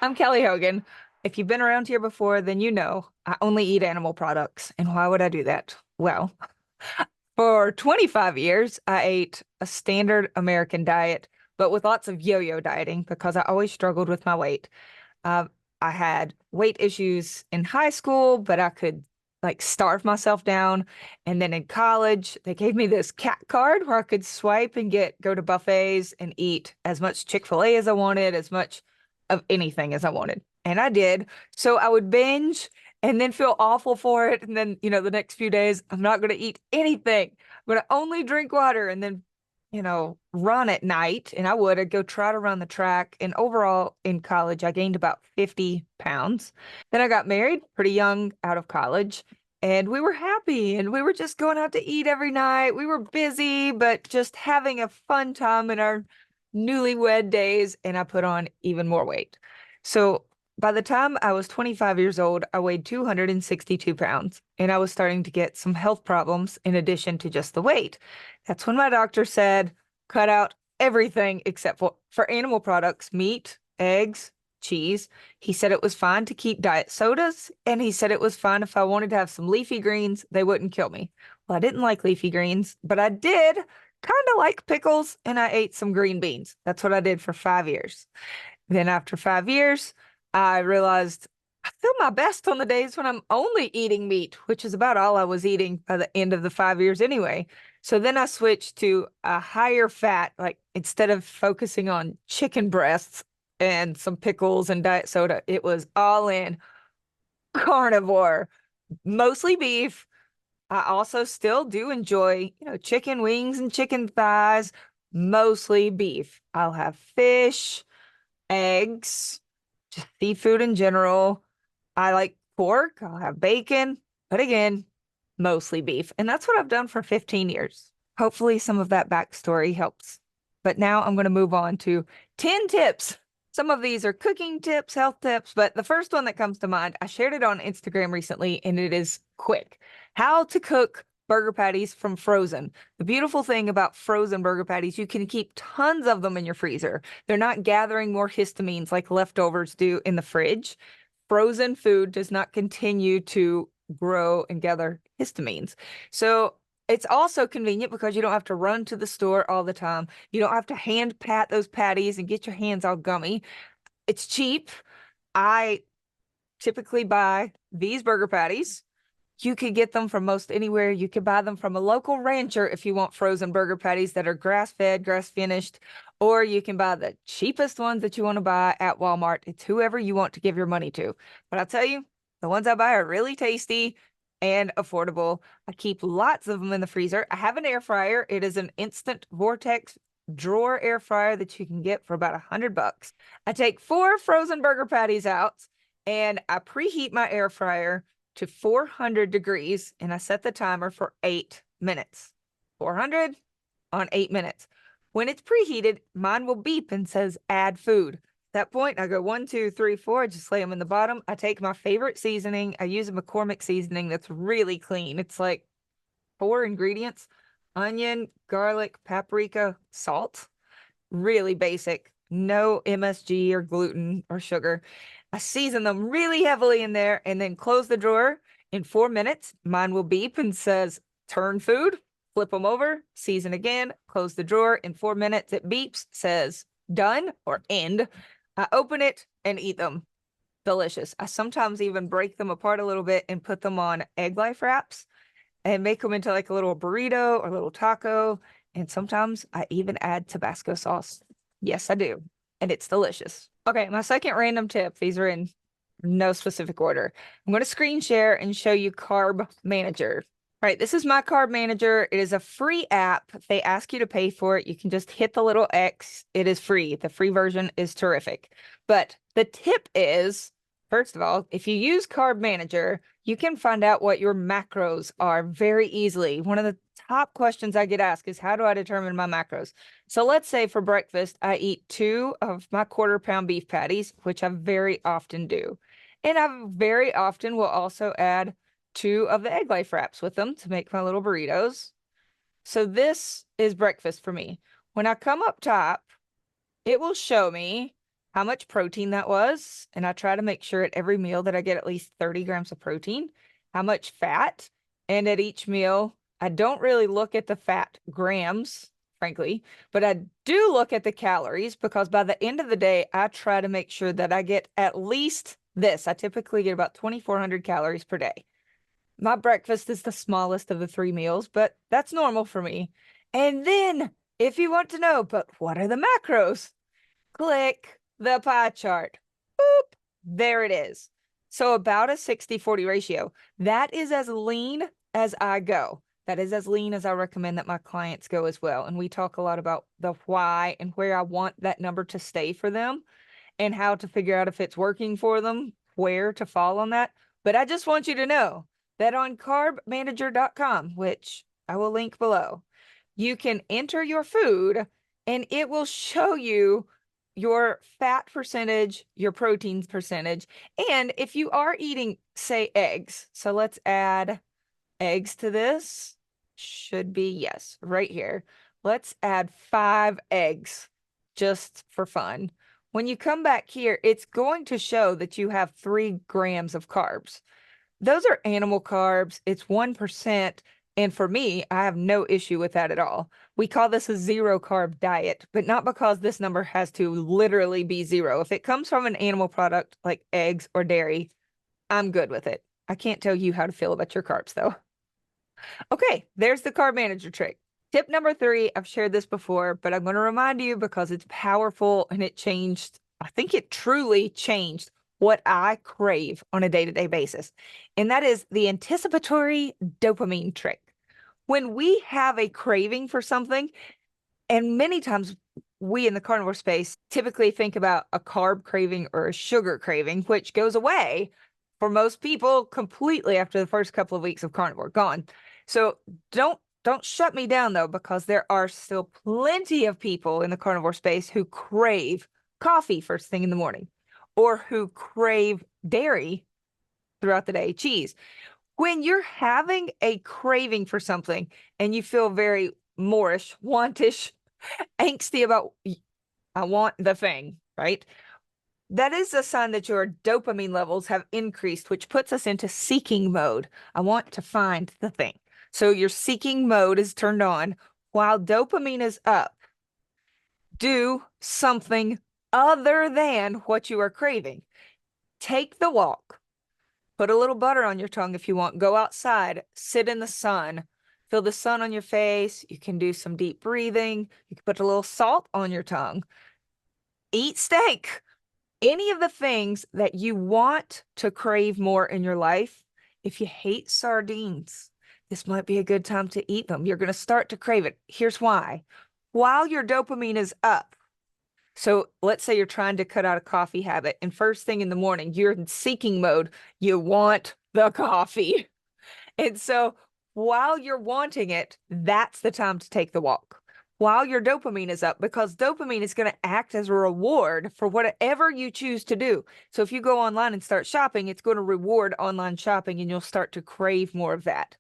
I'm Kelly Hogan. If you've been around here before, then you know I only eat animal products. And why would I do that? Well, for 25 years, I ate a standard American diet, but with lots of yo-yo dieting because I always struggled with my weight. Uh, I had weight issues in high school, but I could like starve myself down. And then in college, they gave me this cat card where I could swipe and go to buffets and eat as much Chick-fil-A as I wanted, as much of anything as I wanted. And I did. So I would binge and then feel awful for it. And then, the next few days, I'm not going to eat anything. I'm going to only drink water and then run at night. And I'd go try to run the track. And overall in college, I gained about 50 pounds. Then I got married pretty young out of college. And we were happy and we were just going out to eat every night. We were busy, but just having a fun time in our newlywed days. And I put on even more weight. So by the time I was 25 years old, I weighed 262 pounds and I was starting to get some health problems in addition to just the weight. That's when my doctor said, cut out everything except for animal products, meat, eggs, cheese. He said it was fine to keep diet sodas, and he said it was fine if I wanted to have some leafy greens, they wouldn't kill me. Well, I didn't like leafy greens, but I did kind of like pickles, and I ate some green beans. That's what I did for 5 years. Then after 5 years, I realized I feel my best on the days when I'm only eating meat, which is about all I was eating by the end of the 5 years anyway. So then I switched to a higher fat, like instead of focusing on chicken breasts and some pickles and diet soda, it was all in carnivore, mostly beef. I also still do enjoy, chicken wings and chicken thighs, mostly beef. I'll have fish, eggs, just seafood in general. I like pork. I'll have bacon, but again, mostly beef. And that's what I've done for 15 years. Hopefully, some of that backstory helps. But now I'm going to move on to 10 tips. Some of these are cooking tips, health tips, but the first one that comes to mind, I shared it on Instagram recently, and it is quick. How to cook burger patties from frozen. The beautiful thing about frozen burger patties, you can keep tons of them in your freezer. They're not gathering more histamines like leftovers do in the fridge. Frozen food does not continue to grow and gather histamines. So it's also convenient because you don't have to run to the store all the time. You don't have to hand pat those patties and get your hands all gummy. It's cheap. I typically buy these burger patties. You could get them from most anywhere. You could buy them from a local rancher if you want frozen burger patties that are grass-fed, grass-finished, or you can buy the cheapest ones that you want to buy at Walmart. It's whoever you want to give your money to. But I'll tell you, the ones I buy are really tasty and affordable. I keep lots of them in the freezer. I have an air fryer. It is an instant vortex drawer air fryer that you can get for about $100. I take 4 frozen burger patties out and I preheat my air fryer to 400 degrees and I set the timer for 8 minutes. 400 on 8 minutes. When it's preheated, mine will beep and says add food. At that point, I go 1, 2, 3, 4, just lay them in the bottom. I take my favorite seasoning. I use a McCormick seasoning that's really clean. It's like 4 ingredients: onion, garlic, paprika, salt. Really basic. No MSG or gluten or sugar. I season them really heavily in there and then close the drawer. In 4 minutes, mine will beep and says turn food. Flip them over, season again, close the drawer. In 4 minutes, it beeps, says done or end. I open it and eat them. Delicious. I sometimes even break them apart a little bit and put them on egg life wraps and make them into like a little burrito or a little taco. And sometimes I even add Tabasco sauce. Yes, I do. And it's delicious. Okay, my second random tip, these are in no specific order. I'm going to screen share and show you Carb Manager. All right, this is my Carb Manager. It is a free app. If they ask you to pay for it, you can just hit the little X. It is free. The free version is terrific. But the tip is, first of all, if you use Carb Manager, you can find out what your macros are very easily. One of the top questions I get asked is, how do I determine my macros? So let's say for breakfast, I eat 2 of my quarter-pound beef patties, which I very often do. And I very often will also add 2 of the egg life wraps with them to make my little burritos. So this is breakfast for me. When I come up top, it will show me how much protein that was. And I try to make sure at every meal that I get at least 30 grams of protein, how much fat. And at each meal, I don't really look at the fat grams, frankly, but I do look at the calories because by the end of the day, I try to make sure that I get at least this. I typically get about 2,400 calories per day. My breakfast is the smallest of the three meals, but that's normal for me. And then, if you want to know, but what are the macros? Click the pie chart. Boop. There it is. So about a 60-40 ratio. That is as lean as I go. That is as lean as I recommend that my clients go as well. And we talk a lot about the why and where I want that number to stay for them and how to figure out if it's working for them, where to fall on that. But I just want you to know that on carbmanager.com, which I will link below, you can enter your food and it will show you your fat percentage, your protein percentage, and if you are eating, say, eggs. So let's add eggs to this. Should be, yes, right here. Let's add 5 eggs just for fun. When you come back here, it's going to show that you have 3 grams of carbs. Those are animal carbs. It's 1%. And for me, I have no issue with that at all. We call this a zero carb diet, but not because this number has to literally be zero. If it comes from an animal product like eggs or dairy, I'm good with it. I can't tell you how to feel about your carbs though. Okay, there's the Carb Manager trick. Tip number 3, I've shared this before, but I'm going to remind you because it's powerful and it changed. I think it truly changed what I crave on a day-to-day basis. And that is the anticipatory dopamine trick. When we have a craving for something, and many times we in the carnivore space typically think about a carb craving or a sugar craving, which goes away for most people completely after the first couple of weeks of carnivore, gone. So don't shut me down though, because there are still plenty of people in the carnivore space who crave coffee first thing in the morning, or who crave dairy throughout the day, cheese. When you're having a craving for something and you feel very moreish, wantish, angsty about, I want the thing, right? That is a sign that your dopamine levels have increased, which puts us into seeking mode. I want to find the thing. So your seeking mode is turned on while dopamine is up. Do something other than what you are craving. Take the walk. Put a little butter on your tongue if you want. Go outside, sit in the sun, feel the sun on your face. You can do some deep breathing. You can put a little salt on your tongue. Eat steak. Any of the things that you want to crave more in your life. If you hate sardines, this might be a good time to eat them. You're going to start to crave it. Here's why. While your dopamine is up, so let's say you're trying to cut out a coffee habit, and first thing in the morning, you're in seeking mode. You want the coffee. And so while you're wanting it, that's the time to take the walk. While your dopamine is up, because dopamine is going to act as a reward for whatever you choose to do. So if you go online and start shopping, it's going to reward online shopping and you'll start to crave more of that.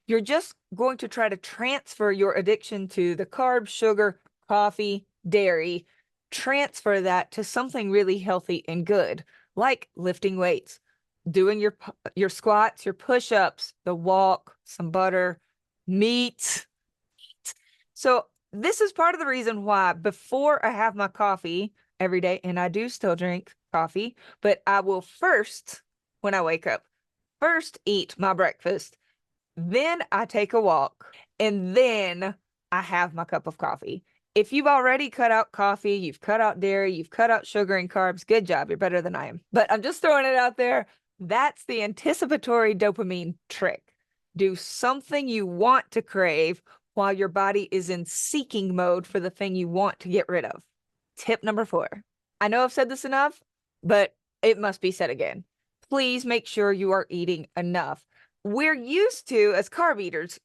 You're just going to try to transfer your addiction to the carbs, sugar, coffee, dairy, transfer that to something really healthy and good, like lifting weights, doing your squats, your push-ups, the walk, some butter, meat. So this is part of the reason why before I have my coffee every day, and I do still drink coffee, but I will first, when I wake up, first eat my breakfast, then I take a walk, and then I have my cup of coffee. If you've already cut out coffee, you've cut out dairy, you've cut out sugar and carbs, good job. You're better than I am. But I'm just throwing it out there. That's the anticipatory dopamine trick. Do something you want to crave while your body is in seeking mode for the thing you want to get rid of. Tip number 4. I know I've said this enough, but it must be said again. Please make sure you are eating enough. We're used to, as carb eaters,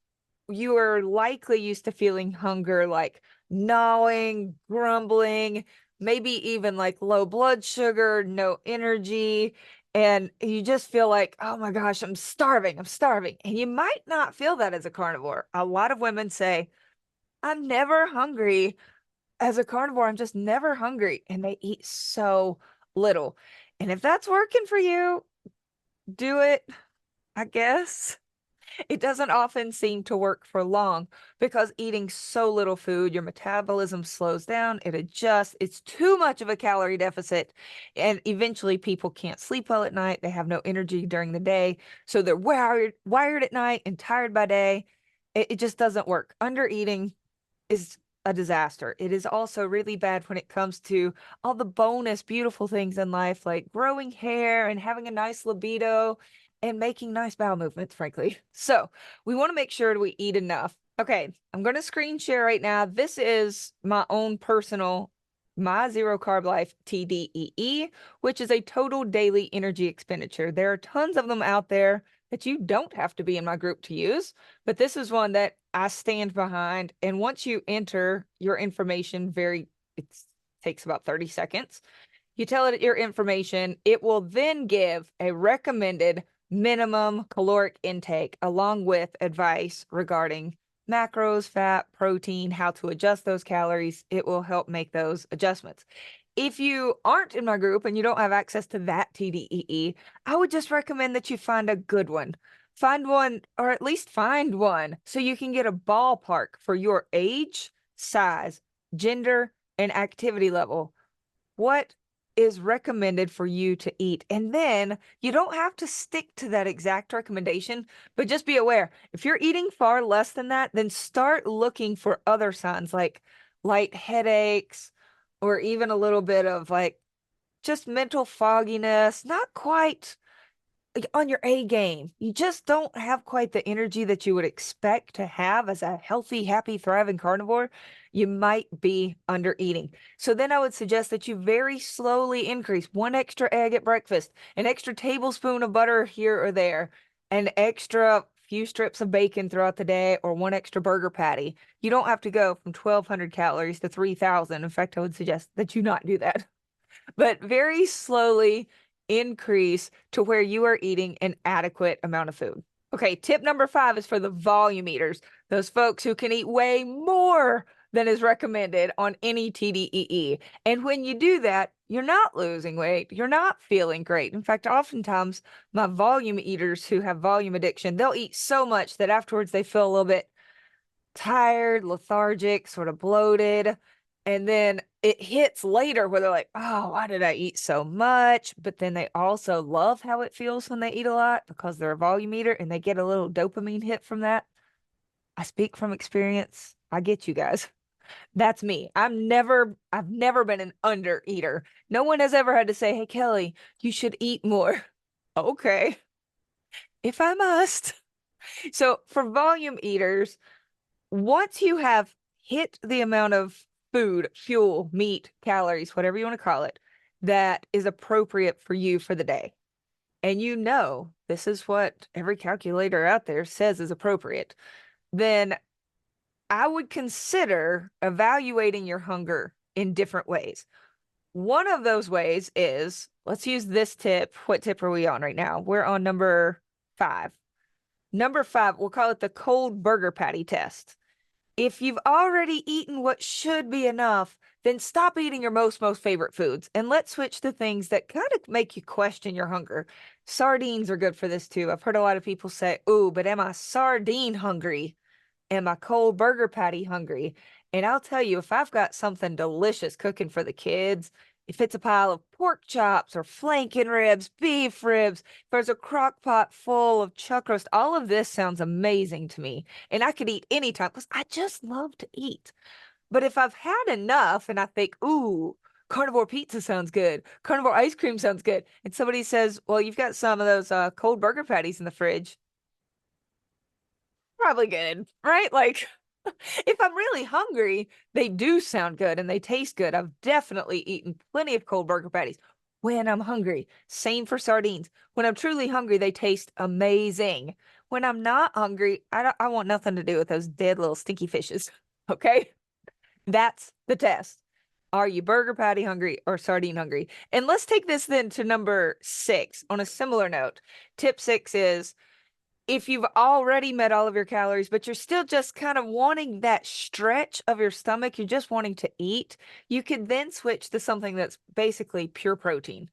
you are likely used to feeling hunger, like gnawing, grumbling, maybe even like low blood sugar, no energy. And you just feel like, oh my gosh, I'm starving. And you might not feel that as a carnivore. A lot of women say, I'm never hungry. as a carnivore, I'm just never hungry, and they eat so little. And if that's working for you, do it, I guess. It doesn't often seem to work for long because eating so little food, your metabolism slows down, it adjusts, it's too much of a calorie deficit, and eventually people can't sleep well at night. They have no energy during the day, so they're wired at night and tired by day. It just doesn't work. Under eating is a disaster. It is also really bad when it comes to all the bonus, beautiful things in life, like growing hair and having a nice libido and making nice bowel movements, frankly. So we want to make sure we eat enough. Okay, I'm going to screen share right now. This is my own personal My Zero Carb Life TDEE, which is a total daily energy expenditure. There are tons of them out there that you don't have to be in my group to use, but this is one that I stand behind. And once you enter your information, it takes about 30 seconds. You tell it your information, it will then give a recommended minimum caloric intake along with advice regarding macros, fat, protein, how to adjust those calories. It will help make those adjustments. If you aren't in my group and you don't have access to that TDEE, I would just recommend that you find a good one. Find one, or at least find one, so you can get a ballpark for your age, size, gender, and activity level. What is recommended for you to eat? And then you don't have to stick to that exact recommendation, but just be aware if you're eating far less than that, then start looking for other signs like light headaches or even a little bit of like just mental fogginess, not quite on your A game. You just don't have quite the energy that you would expect to have as a healthy, happy, thriving carnivore. You might be under eating. So then I would suggest that you very slowly increase one extra egg at breakfast, an extra tablespoon of butter here or there, an extra few strips of bacon throughout the day, or one extra burger patty. You don't have to go from 1,200 calories to 3,000. In fact, I would suggest that you not do that, but very slowly increase to where you are eating an adequate amount of food. Okay, tip number 5 is for the volume eaters, those folks who can eat way more than is recommended on any TDEE. And when you do that, you're not losing weight, you're not feeling great. In fact, oftentimes my volume eaters who have volume addiction, they'll eat so much that afterwards they feel a little bit tired, lethargic, sort of bloated. And then it hits later where they're like, oh, why did I eat so much? But then they also love how it feels when they eat a lot because they're a volume eater and they get a little dopamine hit from that. I speak from experience. I get you guys. That's me. I've never been an under eater. No one has ever had to say, hey, Kelly, you should eat more. Okay, if I must. So for volume eaters, once you have hit the amount of food, fuel, meat, calories, whatever you want to call it, that is appropriate for you for the day, and you know this is what every calculator out there says is appropriate, then I would consider evaluating your hunger in different ways. One of those ways is, let's use this tip. What tip are we on right now? We're on number 5. Number 5, we'll call it the cold burger patty test. If you've already eaten what should be enough, then stop eating your most favorite foods and let's switch to things that kind of make you question your hunger. Sardines are good for this too. I've heard a lot of people say, ooh, but am I sardine hungry? Am I cold burger patty hungry? And I'll tell you, if I've got something delicious cooking for the kids, if it's a pile of pork chops or flanking ribs, beef ribs, if there's a crock pot full of chuck roast, all of this sounds amazing to me. And I could eat anytime because I just love to eat. But if I've had enough and I think, ooh, carnivore pizza sounds good, carnivore ice cream sounds good, and somebody says, well, you've got some of those cold burger patties in the fridge, probably good, right? Like, if I'm really hungry, they do sound good and they taste good. I've definitely eaten plenty of cold burger patties when I'm hungry. Same for sardines. When I'm truly hungry, they taste amazing. When I'm not hungry, I want nothing to do with those dead little stinky fishes. Okay? That's the test. Are you burger patty hungry or sardine hungry? And let's take this then to number 6 on a similar note. Tip 6 is If you've already met all of your calories, but you're still just kind of wanting that stretch of your stomach, you're just wanting to eat, you could then switch to something that's basically pure protein.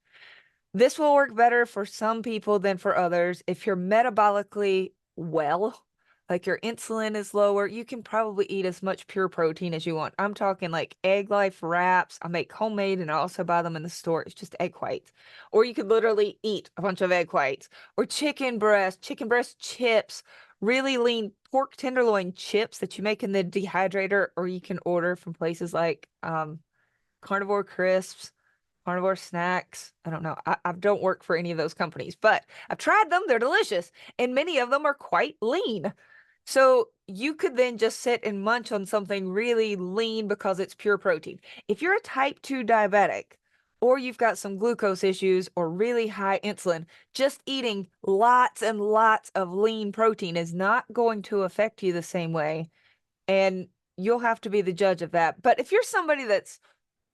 This will work better for some people than for others. If you're metabolically well, like your insulin is lower, you can probably eat as much pure protein as you want. I'm talking like Egg Life wraps. I make homemade and I also buy them in the store. It's just egg whites. Or you could literally eat a bunch of egg whites or chicken breast chips, really lean pork tenderloin chips that you make in the dehydrator, or you can order from places like Carnivore Crisps, Carnivore Snacks. I don't know. I don't work for any of those companies, but I've tried them. They're delicious, and many of them are quite lean. So you could then just sit and munch on something really lean because it's pure protein. If you're a type 2 diabetic, or you've got some glucose issues or really high insulin, just eating lots and lots of lean protein is not going to affect you the same way. And you'll have to be the judge of that. But if you're somebody that's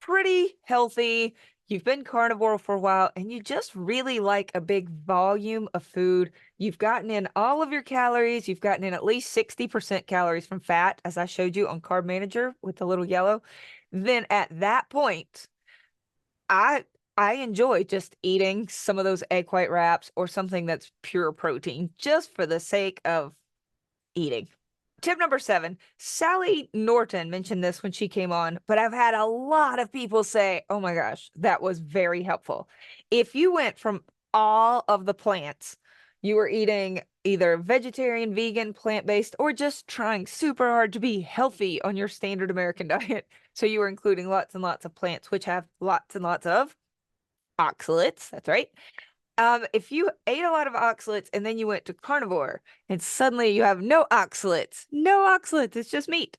pretty healthy, you've been carnivore for a while, and you just really like a big volume of food, you've gotten in all of your calories, you've gotten in at least 60% calories from fat, as I showed you on Carb Manager with the little yellow, then at that point, I I enjoy just eating some of those egg white wraps or something that's pure protein just for the sake of eating. Tip number 7, Sally Norton mentioned this when she came on, but I've had a lot of people say, oh my gosh, that was very helpful. If you went from all of the plants, you were eating either vegetarian, vegan, plant-based, or just trying super hard to be healthy on your standard American diet. So you were including lots and lots of plants, which have lots and lots of oxalates. That's right. If you ate a lot of oxalates and then you went to carnivore and suddenly you have no oxalates, it's just meat,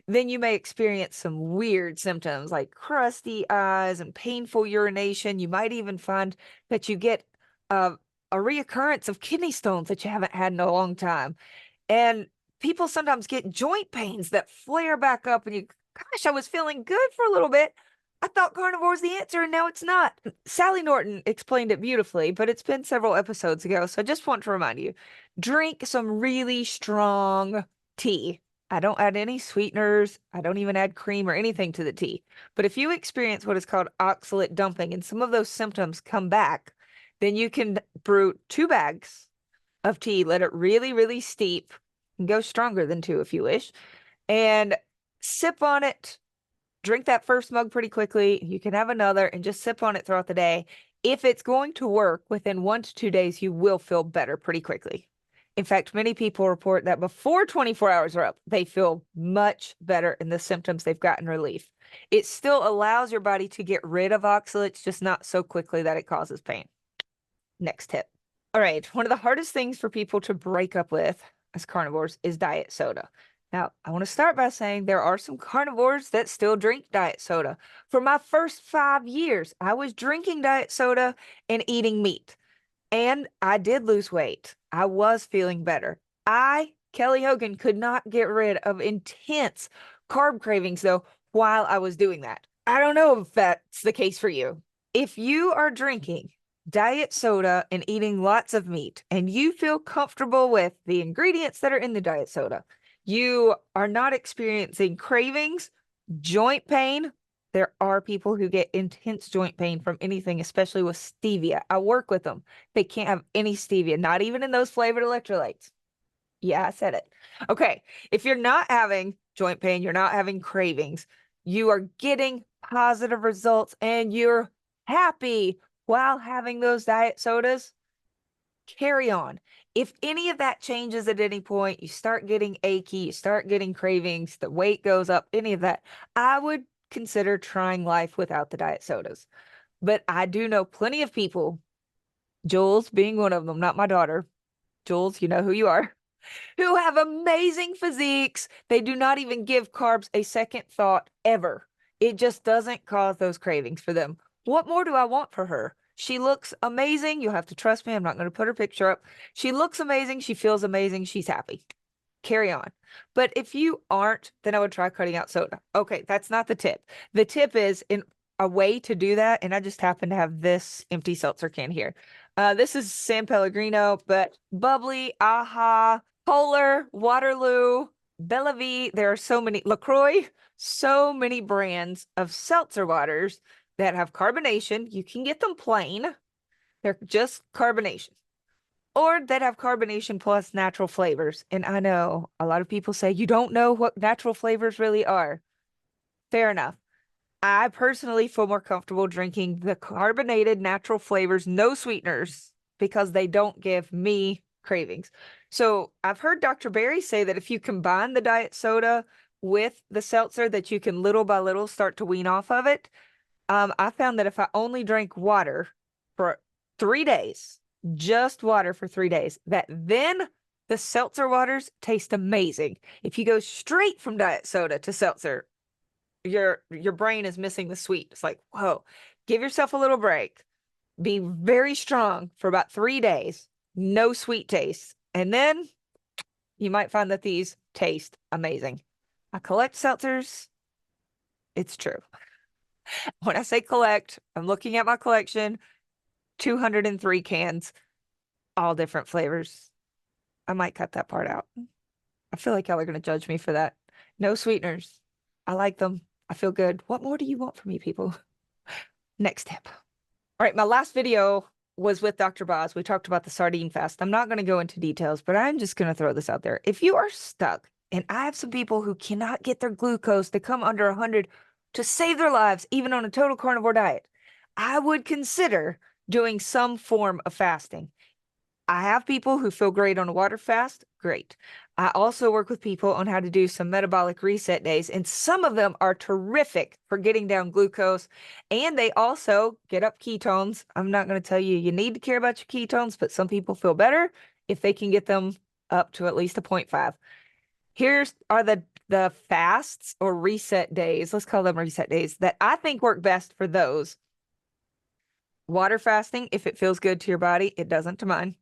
then you may experience some weird symptoms like crusty eyes and painful urination. You might even find that you get uh, a reoccurrence of kidney stones that you haven't had in a long time. And people sometimes get joint pains that flare back up and gosh, I was feeling good for a little bit. I thought carnivore was the answer and now it's not. Sally Norton explained it beautifully, but it's been several episodes ago. So I just want to remind you, drink some really strong tea. I don't add any sweeteners. I don't even add cream or anything to the tea. But if you experience what is called oxalate dumping and some of those symptoms come back, then you can brew 2 bags of tea, let it really, really steep, and go stronger than 2 if you wish, and sip on it. Drink that first mug pretty quickly. You can have another and just sip on it throughout the day. If it's going to work within 1 to 2 days, you will feel better pretty quickly. In fact, many people report that before 24 hours are up, they feel much better in the symptoms they've gotten relief. It still allows your body to get rid of oxalates, just not so quickly that it causes pain. Next tip. All right, one of the hardest things for people to break up with as carnivores is diet soda. Now, I want to start by saying there are some carnivores that still drink diet soda. For my first 5 years, I was drinking diet soda and eating meat. And I did lose weight. I was feeling better. Kelly Hogan, could not get rid of intense carb cravings, though, while I was doing that. I don't know if that's the case for you. If you are drinking diet soda and eating lots of meat, and you feel comfortable with the ingredients that are in the diet soda, you are not experiencing cravings, joint pain. There are people who get intense joint pain from anything, especially with stevia. I work with them. They can't have any stevia, not even in those flavored electrolytes. Yeah, I said it. Okay, if you're not having joint pain, you're not having cravings, you are getting positive results and you're happy while having those diet sodas, carry on. If any of that changes at any point, you start getting achy, you start getting cravings, the weight goes up, any of that, I would consider trying life without the diet sodas. But I do know plenty of people, Jules being one of them, not my daughter. Jules, you know who you are, who have amazing physiques. They do not even give carbs a second thought ever. It just doesn't cause those cravings for them. What more do I want for her? She looks amazing. You'll have to trust me. I'm not going to put her picture up. She looks amazing. She feels amazing. She's happy. Carry on. But if you aren't, then I would try cutting out soda. Okay, that's not the tip. The tip is in a way to do that, and I just happen to have this empty seltzer can here. This is San Pellegrino, but Bubbly, Aha, Polar, Waterloo, Bellevue. There are so many, LaCroix, so many brands of seltzer waters that have carbonation. You can get them plain. They're just carbonation. Or that have carbonation plus natural flavors. And I know a lot of people say you don't know what natural flavors really are. Fair enough. I personally feel more comfortable drinking the carbonated natural flavors, no sweeteners, because they don't give me cravings. So I've heard Dr. Berry say that if you combine the diet soda with the seltzer, that you can little by little start to wean off of it. I found that if I only drank water for 3 days, just water for 3 days, that then the seltzer waters taste amazing. If you go straight from diet soda to seltzer, your brain is missing the sweet. It's like, whoa, give yourself a little break. Be very strong for about 3 days, no sweet taste. And then you might find that these taste amazing. I collect seltzers. It's true. When I say collect, I'm looking at my collection, 203 cans, all different flavors. I might cut that part out. I feel like y'all are going to judge me for that. No sweeteners. I like them. I feel good. What more do you want from me, people? Next step. All right, my last video was with Dr. Boz. We talked about the sardine fast. I'm not going to go into details, but I'm just going to throw this out there. If you are stuck, and I have some people who cannot get their glucose to come under 100 to save their lives, even on a total carnivore diet, I would consider doing some form of fasting. I have people who feel great on a water fast. Great. I also work with people on how to do some metabolic reset days, and some of them are terrific for getting down glucose, and they also get up ketones. I'm not going to tell you you need to care about your ketones, but some people feel better if they can get them up to at least a 0.5. Here's are the fasts or reset days, let's call them reset days, that I think work best for those. Water fasting, if it feels good to your body, it doesn't to mine.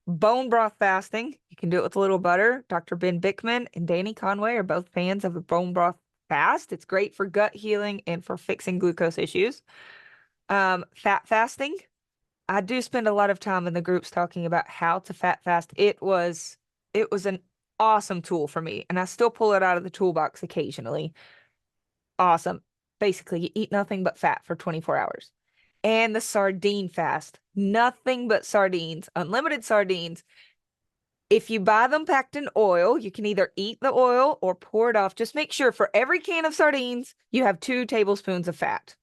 Bone broth fasting, you can do it with a little butter. Dr. Ben Bickman and Danny Conway are both fans of a bone broth fast. It's great for gut healing and for fixing glucose issues. Fat fasting, I do spend a lot of time in the groups talking about how to fat fast. It was an awesome tool for me, and I still pull it out of the toolbox occasionally. Awesome. Basically, you eat nothing but fat for 24 hours. And the sardine fast, nothing but sardines, unlimited sardines. If you buy them packed in oil, you can either eat the oil or pour it off. Just make sure for every can of sardines, you have 2 tablespoons of fat.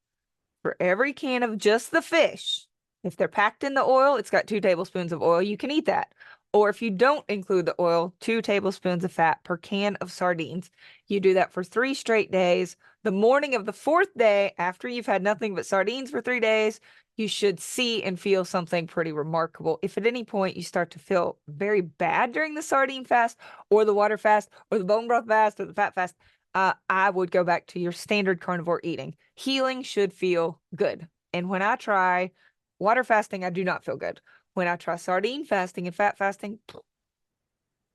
For every can of just the fish, if they're packed in the oil, it's got 2 tablespoons of oil. You can eat that. Or if you don't include the oil, 2 tablespoons of fat per can of sardines. You do that for 3 straight days. The morning of the 4th day, after you've had nothing but sardines for 3 days, you should see and feel something pretty remarkable. If at any point you start to feel very bad during the sardine fast or the water fast or the bone broth fast or the fat fast, I would go back to your standard carnivore eating. Healing should feel good. And when I try water fasting, I do not feel good. When I try sardine fasting and fat fasting,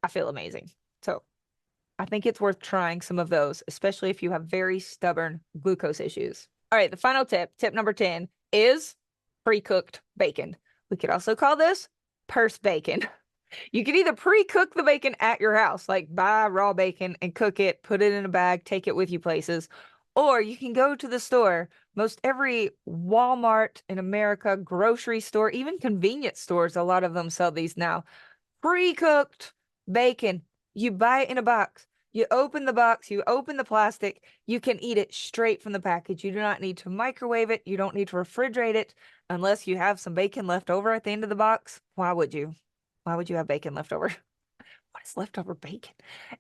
I feel amazing. So I think it's worth trying some of those, especially if you have very stubborn glucose issues. All right, the final tip, tip number 10, is pre-cooked bacon. We could also call this purse bacon. You can either pre-cook the bacon at your house, like buy raw bacon and cook it, put it in a bag, take it with you places, or you can go to the store. Most every Walmart in America, grocery store, even convenience stores, a lot of them sell these now. Pre-cooked bacon. You buy it in a box. You open the box, you open the plastic, you can eat it straight from the package. You do not need to microwave it. You don't need to refrigerate it unless you have some bacon left over at the end of the box. Why would you? Why would you have bacon left over? What is leftover bacon?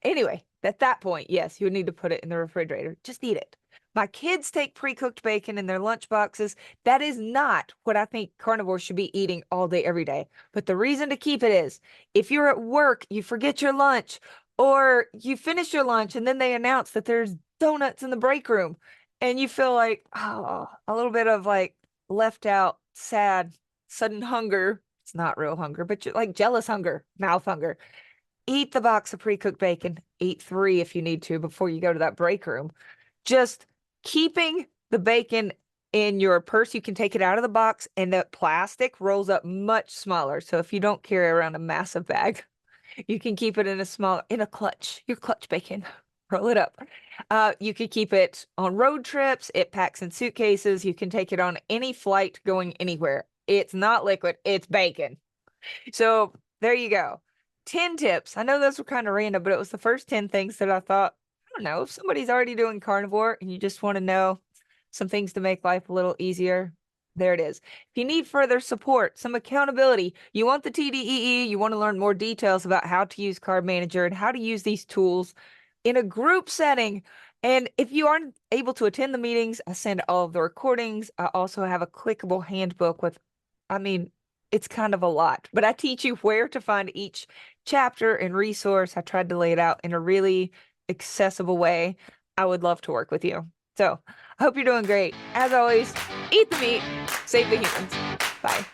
Anyway, at that point, yes, you would need to put it in the refrigerator. Just eat it. My kids take pre-cooked bacon in their lunch boxes. That is not what I think carnivores should be eating all day, every day. But the reason to keep it is if you're at work, you forget your lunch, or you finish your lunch and then they announce that there's donuts in the break room and you feel like, oh, a little bit of like left out, sad, sudden hunger. It's not real hunger, but you're like jealous hunger, mouth hunger. Eat the box of pre-cooked bacon. Eat 3 if you need to before you go to that break room. Just keeping the bacon in your purse. You can take it out of the box, and the plastic rolls up much smaller. So if you don't carry around a massive bag, you can keep it in a clutch, your clutch bacon. Roll it up. You could keep it on road trips. It packs in suitcases. You can take it on any flight going anywhere. It's not liquid, it's bacon. So there you go. 10 tips. I know those were kind of random, but it was the first 10 things that I thought, I don't know, if somebody's already doing carnivore and you just want to know some things to make life a little easier, there it is. If you need further support, some accountability, you want the TDEE, you want to learn more details about how to use Carb Manager and how to use these tools in a group setting. And if you aren't able to attend the meetings, I send all of the recordings. I also have a clickable handbook with, it's kind of a lot, but I teach you where to find each chapter and resource. I tried to lay it out in a really accessible way. I would love to work with you. So I hope you're doing great. As always, eat the meat, save the humans. Bye.